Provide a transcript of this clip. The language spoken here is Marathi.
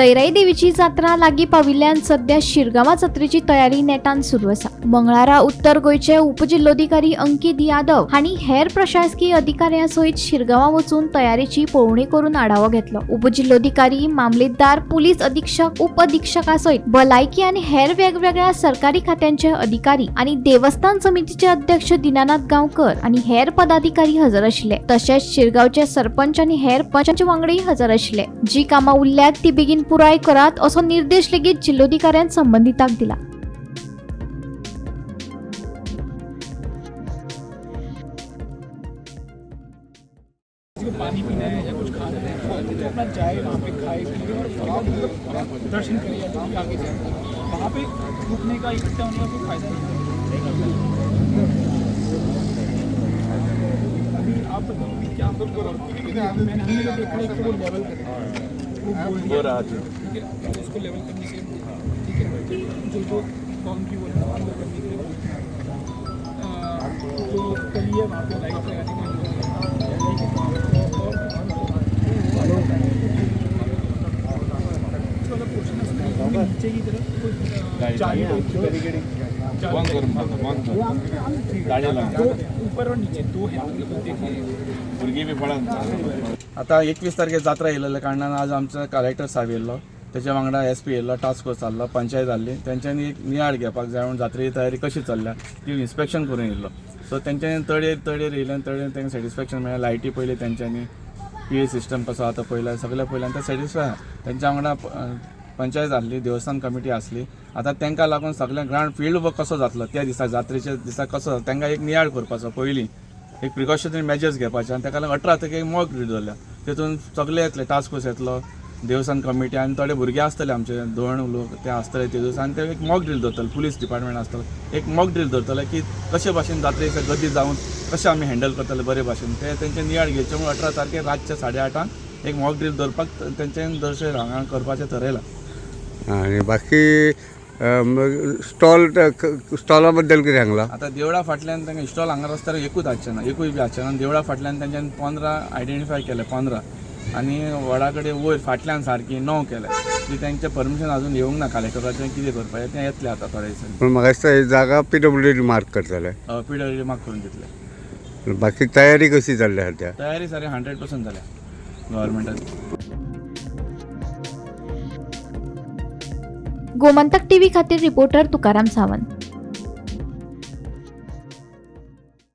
लयराई देवीची जात्रा लागी पाविल्ल्यान सध्या शिरगांवा जात्रेची तयारी नेटान सुरू आसा। मंगळारा उत्तर गोयचे उपजिल्लोधिकारी अंकित यादव हांणी हेर प्रशासकीय अधिकाऱ्यां सयत शिरगांवा वचून तयारीची पळोवणी करून आढावो घेतलो। उपजिल्लोधिकारी, मामलेदार, पुलीस अधीक्षक, उप अधीक्षका सयत भलायकी आनी हेर वेगवेगळ्या सरकारी खात्यांचे अधिकारी आनी देवस्थान समितीचे अध्यक्ष दीनानाथ गांवकर आनी हेर पदाधिकारी हजर आशिल्ले। तशेंच शिरगांवचे सरपंच आनी हेर पंच वांगडी हजर आशिल्ले। जी कामां उरल्यात ती बेगीन पुराय करात असो निर्देश लेगीत जिल्लोधिकाऱ्यान संबंधितांक दिला। पानी पीना है या कुछ खाना है तो अपना जाए वहाँ पे खाए पिए और वहाँ मतलब दर्शन करिए तो आगे जाए। वहाँ पे रुकने का इकट्ठा होने का कोई फायदा नहीं है। अभी आप बताओ क्या मैंने हमने जो देखा है कि वो लेवल वो रहा था, ठीक है, तो उसको लेवल करने के लिए, ठीक है, जो बाउंड्री वो अंदर करने के लिए जो कली है वहाँ पे लाइट लगाने के लिए नीचे की तरफ ऊपर और नीचे दो है। आता 21 तारखेर जात्रा येयलेल्या कारणान आज आमचा कलेक्टर साहेब येयल्लो, त्याच्या वांगडा SP येयल्लो, टास्क फोर्स जाल्लो, पंचायत जाल्ली, तेंच्यांनी एक नियाळ घेवपाक जाय म्हणून जात्रेची तयारी कशी चल्ल्या ती इन्स्पेक्शन करून येयल्लो। सो तेंच्यांनी तळेर येयलें, तळेर तांकां सॅटिस्फॅक्शन मेळ्ळें। लायटी पयली तेंच्यांनी, PA सिस्टम कसो आतां पयला, सगळें पयल्यान ते सॅटिस्फाय आहा। तेंच्या वांगडा पंचायत आसली, देवस्थान कमिटी आसली। आता तांकां लागून सगळें ग्राउंड फील्ड वर्क कसो जातलो त्या दिसा, जात्रेच्या दिसा कसो तांकां एक नियाळ करपाचो, पयलीं एक प्रिकॉशनरी मेजर्स घेवपाचे आनी ताका लागून 18 तारखेक एक मॉक ड्रील जाल्या। तेतून सगळे येतले, टास्क फोर्स येतलो, देवस्थान कमिटी आनी थोडे भुरगे आसतले आमचे 2 लोक ते आसतले ते दिसा, आनी ते एक मॉक ड्रील दवरतले, पुलीस डिपार्टमेंट आसतलो एक मॉक ड्रील दवरतले की कशे भाशेन जात्रे गर्दी जावन कशें आमी हँडल करतले बरे भाशेन। ते तेंचे नियाळ घेवचे म्हणून 18 तारखेक रातचे 8:30 एक मॉक ड्रील दवरपाक तेंच्यांनी दर्शे हांगा करपाचें थारायलां। आणि बाकी स्टॉला बद्दल कितें सांगला? आता देवळा फाटल्यान तांकां स्टॉल हांगा रस्त्यार एकूच हाडचे ना, एकूय बी हाडचे ना। देवळा फाटल्यान तेंच्यांनी 15 आयडेंटिफाय केले, 15 आनी वडा कडेन वयर फाटल्यान सारकी 9 केले। ती तेंचें परमिशन अजून येवंक ना कलेक्टराचें, कितें करपाचें तें येतलें आतां थोड्या दिसांनी। पण म्हाका दिसता ही जागा PWD मार्क करतले, PWD मार्क करून दितले। बाकी तयारी कशी जाल्ली सध्या? तयारी सारी 100% जाल्या गव्हर्मेंटाची। गोमंतक TV खातीर रिपोर्टर तुकाराम सावंत।